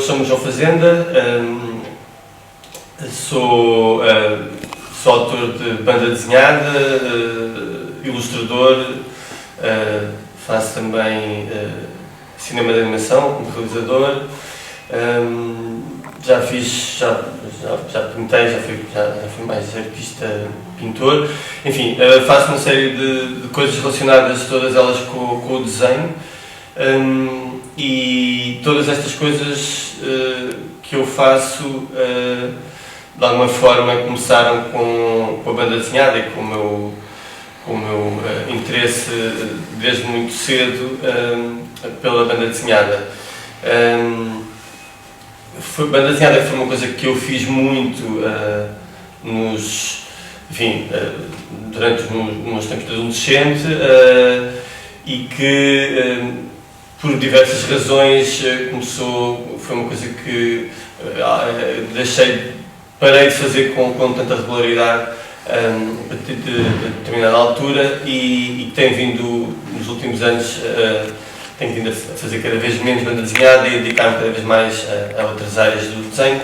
chamo João Fazenda, sou autor de banda desenhada, ilustrador, faço também cinema de animação como realizador. Já pintei, já fui mais artista, pintor, enfim, faço uma série de coisas relacionadas, todas elas com o desenho, e todas estas coisas que eu faço de alguma forma começaram com a banda desenhada e com o meu interesse desde muito cedo pela banda desenhada. Banda desenhada foi uma coisa que eu fiz muito durante os meus tempos de adolescente, e que por diversas razões foi uma coisa que parei de fazer com tanta regularidade a partir de determinada altura, e tem vindo nos últimos anos tenho vindo a fazer cada vez menos banda desenhada e a dedicar-me cada vez mais a outras áreas do desenho,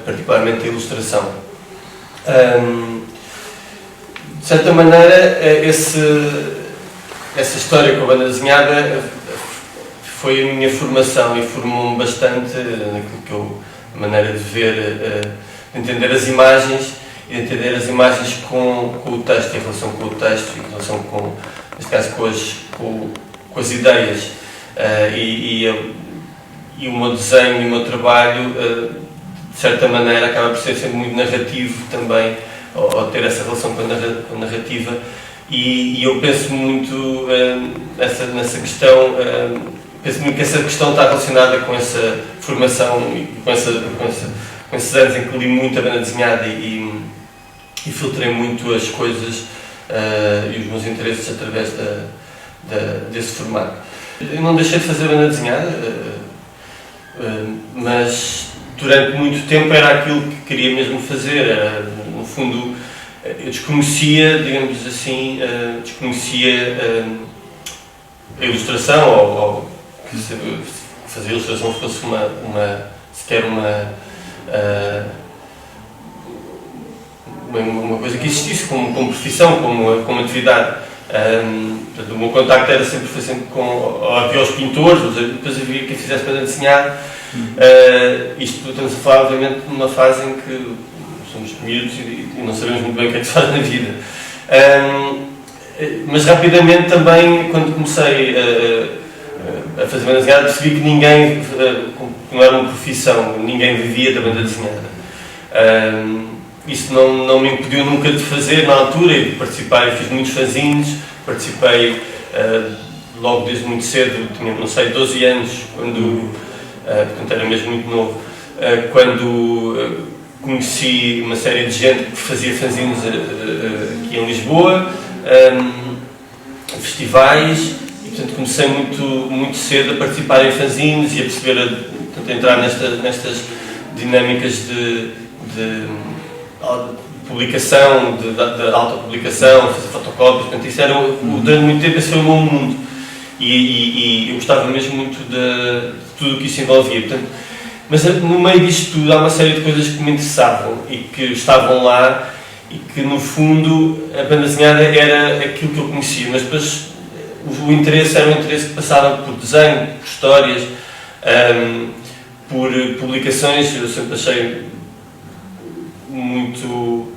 particularmente a ilustração. De certa maneira, essa história com a banda desenhada foi a minha formação e formou-me bastante naquilo a maneira de ver, de entender as imagens, e de entender as imagens com o texto, em relação com o texto e em relação neste caso com as ideias, e o meu desenho e o meu trabalho de certa maneira acaba por ser sempre muito narrativo também, ou ter essa relação com a narrativa, e eu penso muito nessa questão, penso muito que essa questão está relacionada com essa formação e com esses anos em que li muito a banda desenhada e filtrei muito as coisas e os meus interesses através desse formato. Eu não deixei de fazer banda desenhada, mas durante muito tempo era aquilo que queria mesmo fazer. No fundo, eu desconhecia, digamos assim, a ilustração, ou que fazer ilustração fosse sequer uma coisa que existisse como profissão, como atividade. Portanto, o meu contacto foi sempre havia os pintores, depois havia quem fizesse banda desenhada. Isto estamos a falar, obviamente, numa fase em que somos miúdos e não sabemos muito bem o que é que se faz na vida. Mas rapidamente também, quando comecei a fazer banda desenhada, percebi que ninguém, que não era uma profissão, ninguém vivia da banda desenhada. Isso não me impediu nunca de fazer na altura e de participar. Eu fiz muitos fanzines, participei logo desde muito cedo, tinha, não sei, 12 anos, portanto era mesmo muito novo, quando conheci uma série de gente que fazia fanzines aqui em Lisboa, festivais, e portanto comecei muito cedo a participar em fanzines e a perceber, a entrar nestas dinâmicas de publicação, de autopublicação, fazer fotocópias, portanto isso era, durante muito tempo esse foi o meu mundo, e eu gostava mesmo muito de tudo o que isso envolvia, portanto, mas no meio disto tudo há uma série de coisas que me interessavam e que estavam lá, e que no fundo a banda desenhada era aquilo que eu conhecia, mas depois o interesse era um interesse que passava por desenho, por histórias, por publicações. Eu sempre achei muito,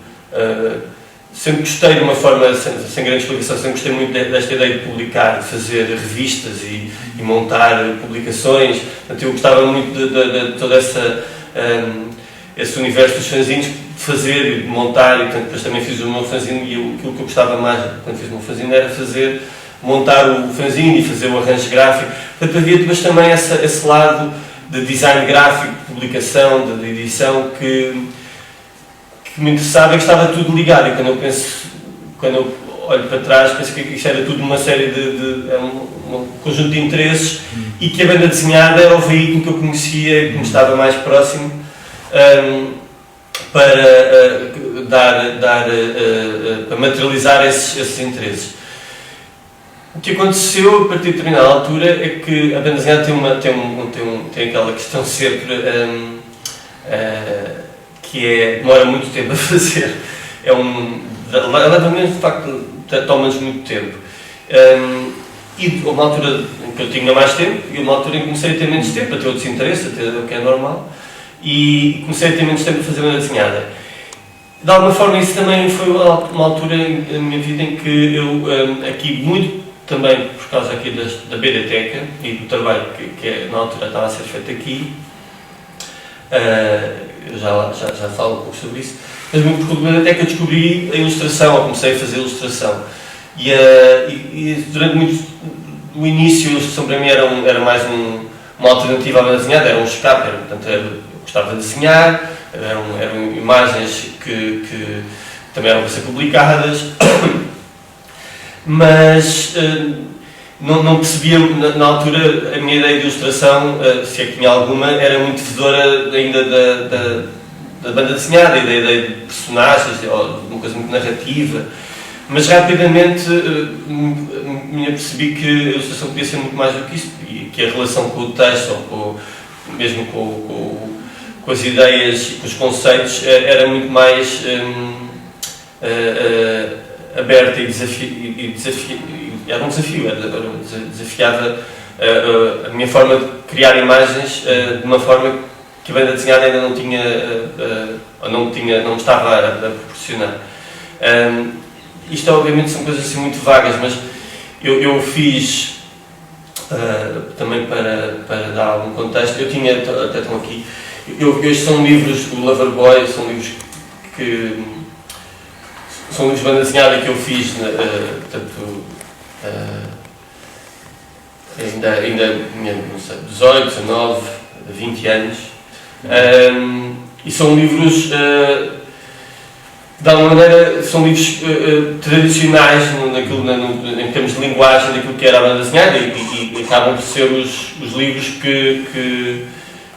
sempre gostei de uma forma, sem grande explicação, sempre gostei muito desta ideia de publicar, de fazer revistas e montar publicações. Portanto, eu gostava muito de todo esse universo dos fanzines, de fazer e de montar, e portanto, depois também fiz o meu fanzine, e aquilo que eu gostava mais quando fiz o meu fanzine era montar o fanzine e fazer o arranjo gráfico. Portanto, havia depois também esse lado de design gráfico, de publicação, de edição, que me interessava, e que estava tudo ligado. E quando eu olho para trás, penso que isto era tudo uma série um conjunto de interesses, e que a banda desenhada era o veículo que eu conhecia e que me estava mais próximo, para materializar esses interesses. O que aconteceu a partir de determinada altura é que a banda desenhada tem aquela questão sempre que demora muito tempo a fazer. Leva mesmo, de facto, toma-nos muito tempo. E houve uma altura em que eu tinha mais tempo e uma altura em que comecei a ter menos tempo, a ter outros interesses, o que é normal, e comecei a ter menos tempo a fazer banda desenhada. De alguma forma isso também foi uma altura na minha vida em que eu, aqui muito também por causa aqui da Biblioteca e do trabalho que na altura estava a ser feito aqui, eu já falo um pouco sobre isso, mas muito por causa da Biblioteca eu descobri a ilustração, eu comecei a fazer ilustração. E durante o início a ilustração para mim era mais uma alternativa à banda desenhada, era um escape, portanto eu gostava de desenhar, eram imagens que também eram para ser publicadas, mas não percebia na altura a minha ideia de ilustração, se é que tinha alguma, era muito devedora ainda da banda desenhada, da ideia de personagens, de uma coisa muito narrativa. Mas rapidamente me apercebi que a ilustração podia ser muito mais do que isso, e que a relação com o texto, ou mesmo com as ideias e com os conceitos, era muito mais aberta e era um desafio, desafiava a minha forma de criar imagens de uma forma que a banda desenhada ainda não tinha, não estava a proporcionar. Isto obviamente são coisas assim muito vagas, mas eu fiz, também para dar algum contexto, eu tinha, até estão aqui, estes são livros, o Loverboy, são livros de banda desenhada que eu fiz, portanto, ainda não sei, 18, 19, 20 anos, e são livros, de alguma maneira, são livros tradicionais em termos de linguagem daquilo que era a banda desenhada e acabam por ser os livros que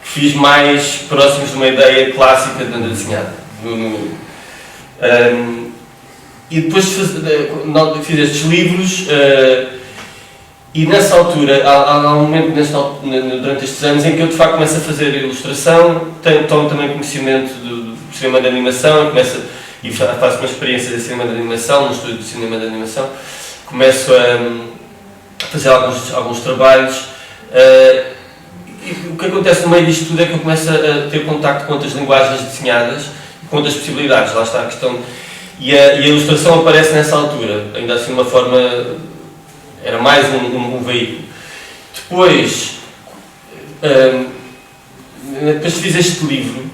fiz mais próximos de uma ideia clássica de banda desenhada. E depois fiz estes livros e nessa altura, há um momento durante estes anos em que eu de facto começo a fazer ilustração, tomo também conhecimento do cinema de animação e faço uma experiência de cinema de animação, no estúdio de cinema de animação, começo a fazer alguns trabalhos e o que acontece no meio disto tudo é que eu começo a ter contacto com outras linguagens desenhadas, com outras possibilidades, lá está a questão, e a ilustração aparece nessa altura, ainda assim de uma forma, era mais um veículo. Depois fiz este livro,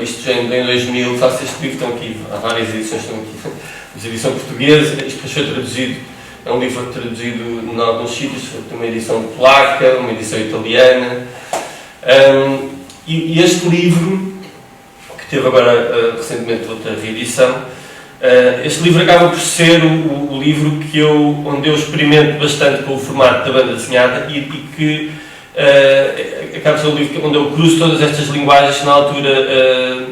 isto já em 2000, faço este livro, estão aqui, há várias edições, estão aqui, a edição portuguesa, isto depois foi traduzido, é um livro traduzido em alguns sítios, tem uma edição polaca, uma edição italiana, e este livro, que teve agora recentemente outra reedição, este livro acaba por ser o livro onde eu experimento bastante com o formato da banda desenhada e que acaba por ser o livro onde eu cruzo todas estas linguagens que na altura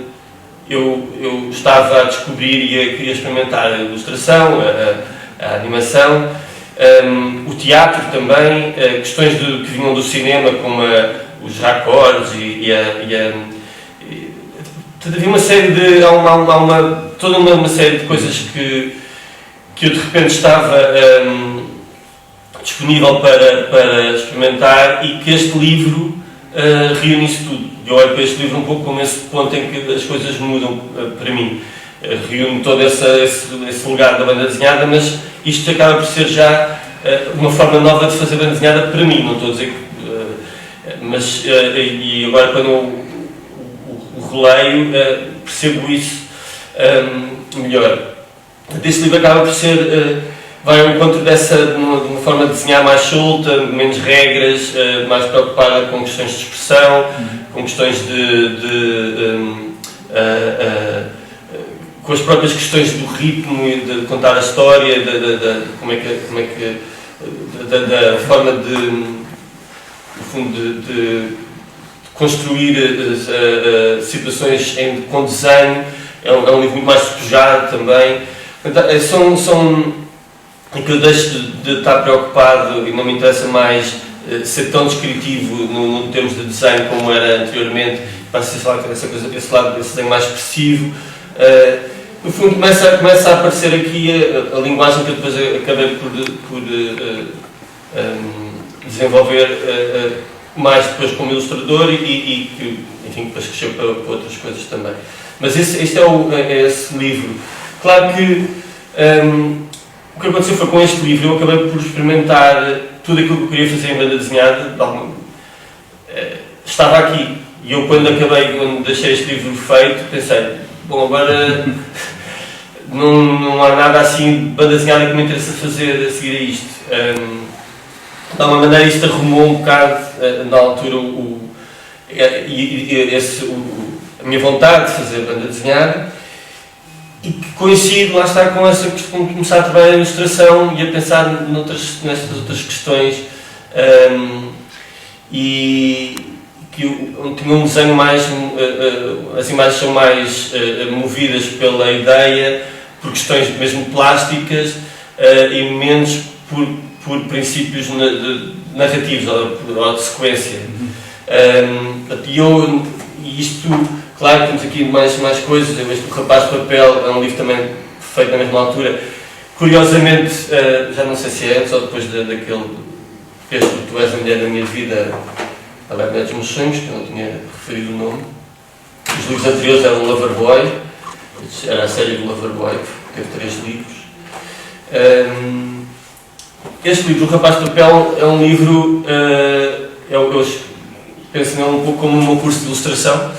eu estava a descobrir e a experimentar a ilustração, a animação, o teatro também, questões que vinham do cinema como os raccords havia uma série de toda uma série de coisas que eu de repente estava disponível para experimentar e que este livro reúne isso tudo. Eu olho para este livro um pouco como esse ponto em que as coisas mudam para mim. Reúne todo esse legado da banda desenhada, mas isto acaba por ser já uma forma nova de fazer banda desenhada para mim, não estou a dizer que... mas, e agora quando eu o releio, percebo isso melhor. Este livro acaba por ser... vai ao encontro de uma forma de desenhar mais solta, menos regras, mais preocupada com questões de expressão, com questões com as próprias questões do ritmo e de contar a história, da forma no fundo, de construir situações com desenho. É um livro muito mais despojado também. Portanto, em que eu deixo de estar preocupado e não me interessa mais ser tão descritivo no termos de desenho como era anteriormente, para ser esse lado desse desenho mais expressivo. No fundo começa a aparecer aqui a linguagem que eu depois acabei por desenvolver mais depois como ilustrador e que, enfim, depois cresceu para outras coisas também. Mas este é esse livro. Claro que o que aconteceu foi com este livro, eu acabei por experimentar tudo aquilo que eu queria fazer em banda desenhada, estava aqui. E eu quando deixei este livro feito, pensei, bom, agora não há nada assim de banda desenhada que me interessa fazer a seguir a isto. De alguma maneira isto arrumou um bocado, na altura, a minha vontade de fazer banda desenhada, e que coincide, lá está, com essa questão de começar a trabalhar em ilustração e a pensar nestas outras questões, e que tinha um desenho mais, as imagens são mais movidas pela ideia, por questões mesmo plásticas, e menos por princípios narrativos ou de sequência. E isto, claro, temos aqui mais coisas. O Rapaz de Papel é um livro também feito na mesma altura. Curiosamente, já não sei se é antes ou depois daquele texto Tu és a mulher da minha vida, a mulher dos meus sonhos, que eu não tinha referido o nome. Os livros anteriores eram Loverboy, era a série do Loverboy, que teve 3 livros. Este livro, O Rapaz de Papel, é um livro, eu penso nele um pouco como um meu curso de ilustração.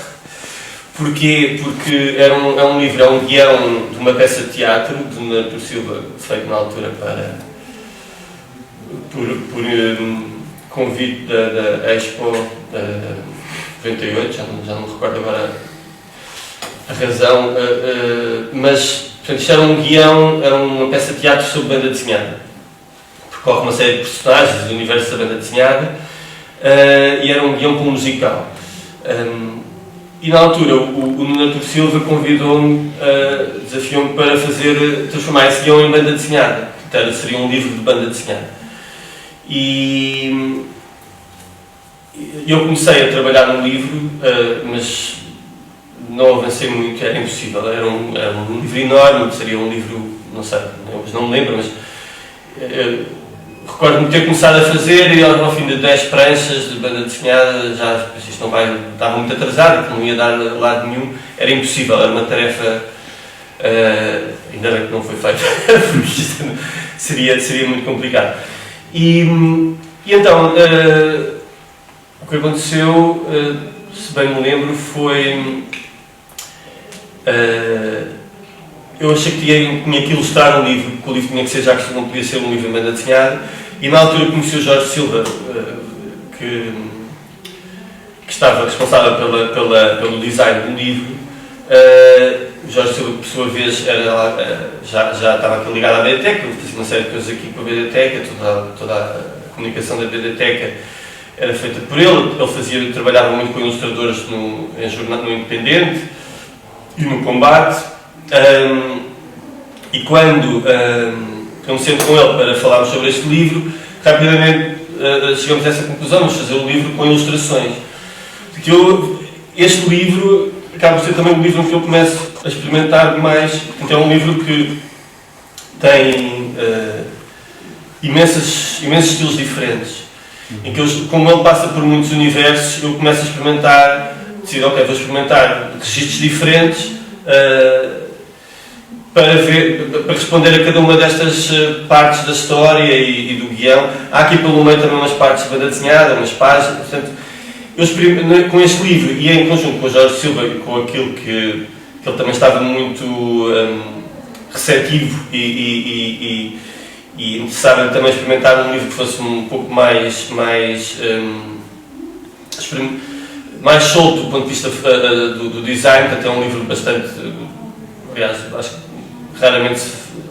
Porquê? Porque é um livro, é um guião de uma peça de teatro de Nuno Silva, feito na altura por convite da Expo 98, já não me recordo agora a razão, mas portanto, isto era um guião, era uma peça de teatro sobre banda desenhada. Percorre uma série de personagens do universo da banda desenhada, e era um guião com um musical. E na altura o Nuno Silva convidou-me, desafiou-me para transformar esse guião em banda desenhada. Portanto, seria um livro de banda desenhada. E eu comecei a trabalhar no livro, mas não avancei muito, era impossível. Era um livro enorme, seria um livro, não sei, não me lembro, mas recordo-me ter começado a fazer e ao fim de 10 pranchas de banda desenhada, já isto não vai estar muito atrasado, que não ia dar lado nenhum, era impossível, era uma tarefa, ainda bem que não foi feita, porque isto seria muito complicado. E então, o que aconteceu, se bem me lembro, foi... eu achei que tinha que ilustrar um livro, porque o livro tinha que ser, já que não podia ser um livro em banda desenhada, e na altura conheci o Jorge Silva, que estava responsável pelo design do livro. O Jorge Silva, por sua vez, já estava aqui ligado à biblioteca, fazia uma série de coisas aqui com a biblioteca, toda a comunicação da biblioteca era feita por ele. Ele trabalhava muito com ilustradores no Independente e no Combate. E quando eu me sento com ele para falarmos sobre este livro, rapidamente chegamos a essa conclusão: vamos fazer um livro com ilustrações. Porque este livro acaba por ser também um livro em que eu começo a experimentar mais. Então é um livro que tem imensos estilos diferentes, em que como ele passa por muitos universos, eu começo a experimentar, decido, ok, vou experimentar registros diferentes, para responder a cada uma destas partes da história e do guião. Há aqui pelo meio também umas partes de banda desenhada, umas páginas. Portanto, eu com este livro e em conjunto com o Jorge Silva e com aquilo que ele também estava muito receptivo e interessado em também experimentar um livro que fosse um pouco mais solto do ponto de vista do design. Portanto, é um livro bastante... Aliás, acho que raramente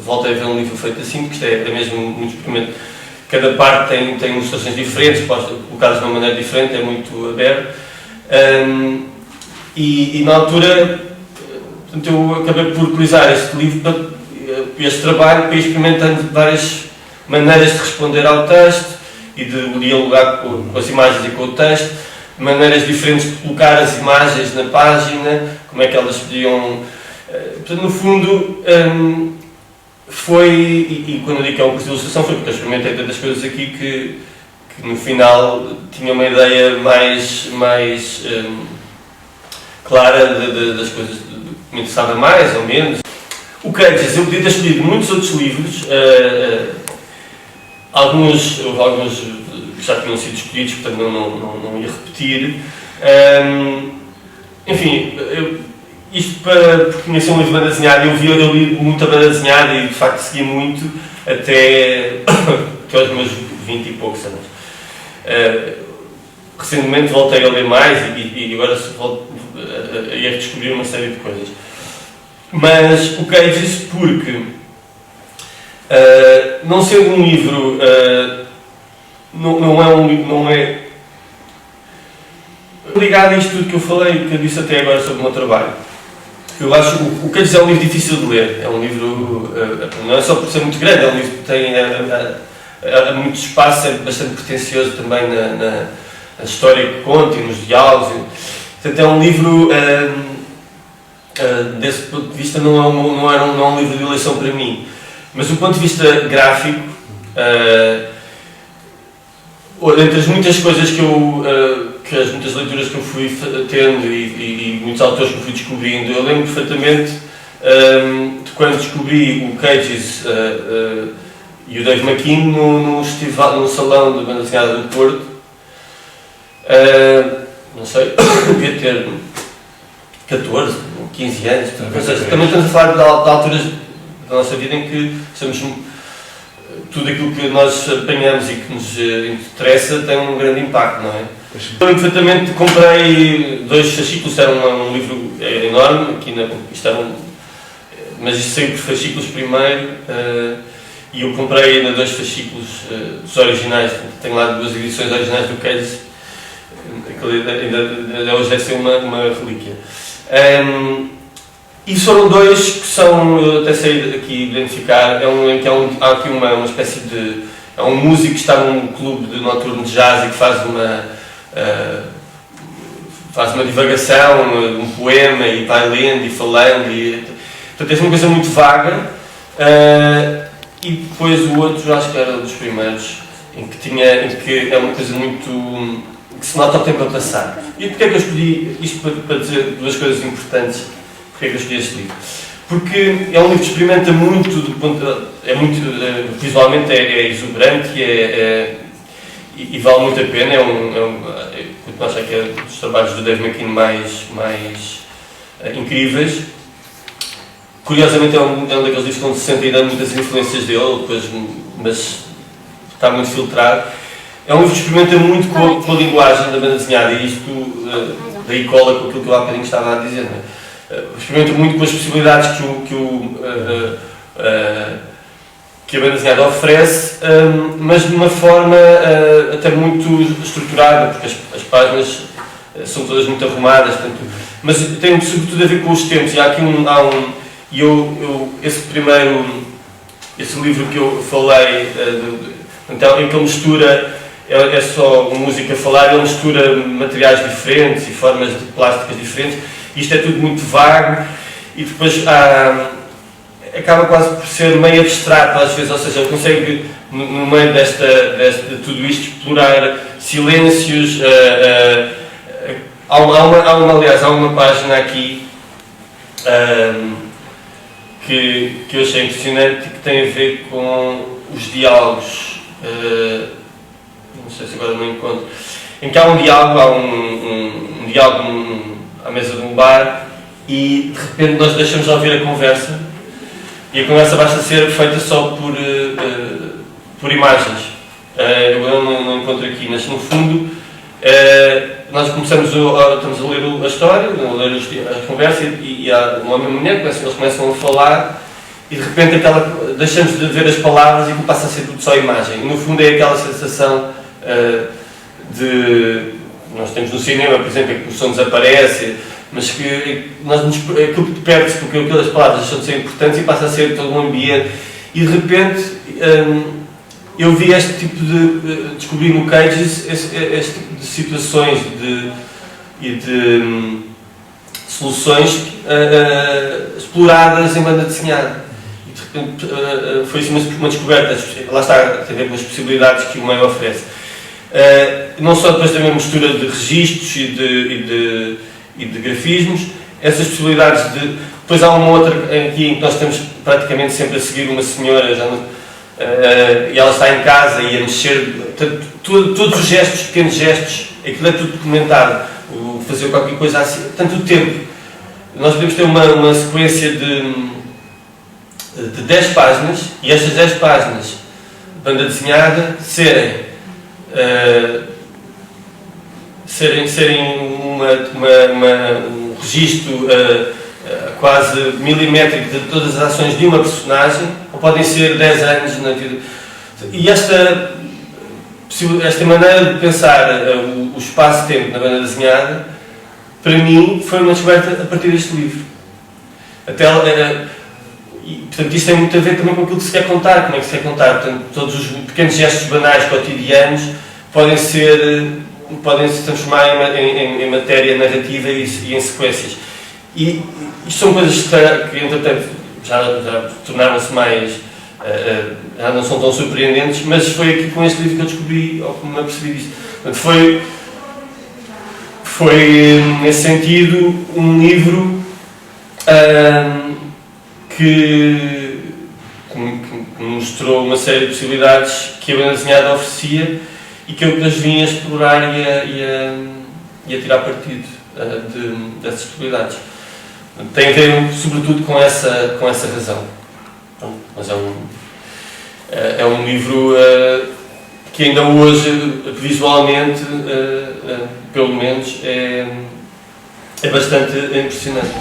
voltei a ver um livro feito assim, porque isto é mesmo muito experimento. Cada parte tem ilustrações diferentes, colocadas de uma maneira diferente, é muito aberto. E na altura, portanto, eu acabei por utilizar este livro, este trabalho, para ir experimentando várias maneiras de responder ao texto e de dialogar com as imagens e com o texto, maneiras diferentes de colocar as imagens na página, como é que elas podiam... Portanto, no fundo, foi, e quando eu digo que é um curso de ilustração, foi porque eu experimentei tantas coisas aqui que no final tinha uma ideia mais clara das coisas que me interessava mais ou menos. O Cages, eu podia ter escolhido muitos outros livros, alguns já tinham sido escolhidos, portanto não ia repetir. Enfim, isto porque conhecia um livro de banda desenhada, eu li muita banda desenhada e de facto segui muito até aos meus 20 e poucos anos. Recentemente voltei a ler mais e agora volto a redescobrir uma série de coisas. Mas o Cages, porque não sendo um livro, não é ligado a isto tudo que eu falei, que eu disse até agora sobre o meu trabalho. Eu acho que o Cages é um livro difícil de ler, é um livro, não é só por ser muito grande, é um livro que tem muito espaço, é bastante pretencioso também na história que conta e nos diálogos. Portanto, é um livro, desse ponto de vista, não é um livro de eleição para mim. Mas do ponto de vista gráfico, entre as muitas coisas as muitas leituras que eu fui tendo e muitos autores que eu fui descobrindo, eu lembro perfeitamente de quando descobri o Cages e o Dave McKean no salão da banda desenhada do Porto. Não sei, devia ter 14, 15 anos. Também estamos a falar de alturas da nossa vida em que somos, tudo aquilo que nós apanhamos e que nos interessa tem um grande impacto, não é? Eu perfeitamente comprei 2 fascículos, era um livro enorme, mas isto saiu por fascículos primeiro, e eu comprei ainda 2 fascículos dos originais, tenho lá 2 edições originais do Cages, ainda hoje deve ser uma relíquia. E foram 2 que são, eu até sei aqui identificar, há aqui uma espécie de... É um músico que está num clube de noturno de jazz e que faz uma divagação, um poema e vai lendo e falando. Portanto, é uma coisa muito vaga. E depois o outro, acho que era um dos primeiros, em que é uma coisa muito... que se nota o tempo a passar. E porquê é que eu escolhi isto para dizer 2 coisas importantes? Porquê é que eu escolhi este livro? Porque é um livro que experimenta muito, visualmente é exuberante e vale muito a pena. Eu acho que é um dos trabalhos do Dave McKean mais incríveis. Curiosamente é um daqueles livros onde se sente ainda muitas influências dele, mas está muito filtrado. É um livro que experimenta muito com a linguagem da banda desenhada e isto daí cola com aquilo que eu há bocadinho estava a dizer. Não é? Experimenta muito com as possibilidades que a banda desenhada oferece, mas de uma forma até muito estruturada, porque as páginas são todas muito arrumadas, portanto, mas tem sobretudo a ver com os tempos. E há aqui esse livro que eu falei, então, em que ele mistura, é só música a falar, ele mistura materiais diferentes e formas de plásticas diferentes. Isto é tudo muito vago e depois acaba quase por ser meio abstrato às vezes, ou seja, ele consegue no meio de tudo isto explorar silêncios. Aliás, há uma página aqui que eu achei impressionante e que tem a ver com os diálogos, não sei se agora não encontro, em que há um diálogo à mesa de um bar e de repente nós deixamos de ouvir a conversa e a conversa basta ser feita só por imagens. Eu não encontro aqui, mas no fundo nós estamos a ler a história, a ler a conversa e há um homem e uma mulher, eles começam a falar e de repente deixamos de ver as palavras e passa a ser tudo só imagem. E no fundo é aquela sensação nós temos no cinema, por exemplo, que o som desaparece, mas que aquilo que perde-se porque aquelas palavras deixam de ser importantes e passa a ser todo um ambiente e de repente eu vi este tipo de, descobri no Cages este tipo de situações e de soluções exploradas em banda desenhada. E de repente foi assim uma descoberta, lá está, tem a ver com as possibilidades que o meio oferece. Não só depois também a mistura de registros e de grafismos, essas possibilidades de... Depois há uma outra aqui em que nós estamos praticamente sempre a seguir uma senhora, e ela está em casa e a mexer, todos os gestos, pequenos gestos, aquilo é tudo documentado, fazer qualquer coisa assim, tanto o tempo. Nós podemos ter uma sequência de 10 páginas, e estas 10 páginas de banda desenhada serem um registro quase milimétrico de todas as ações de uma personagem, ou podem ser 10 anos na vida. E esta maneira de pensar o espaço-tempo na banda desenhada, para mim, foi uma descoberta a partir deste livro. Portanto, isto tem muito a ver também com aquilo que se quer contar, como é que se quer contar. Portanto, todos os pequenos gestos banais cotidianos podem se transformar em matéria narrativa e em sequências. E isto são coisas que entretanto, já tornaram-se mais... já não são tão surpreendentes, mas foi aqui com este livro que eu descobri, ou que me apercebi disto. Portanto, foi, nesse sentido, um livro que mostrou uma série de possibilidades que a banda desenhada oferecia e que eu depois vim a explorar e a tirar partido dessas possibilidades. Tem a ver, sobretudo, com essa razão. Mas é um livro que ainda hoje, visualmente, pelo menos, é bastante impressionante.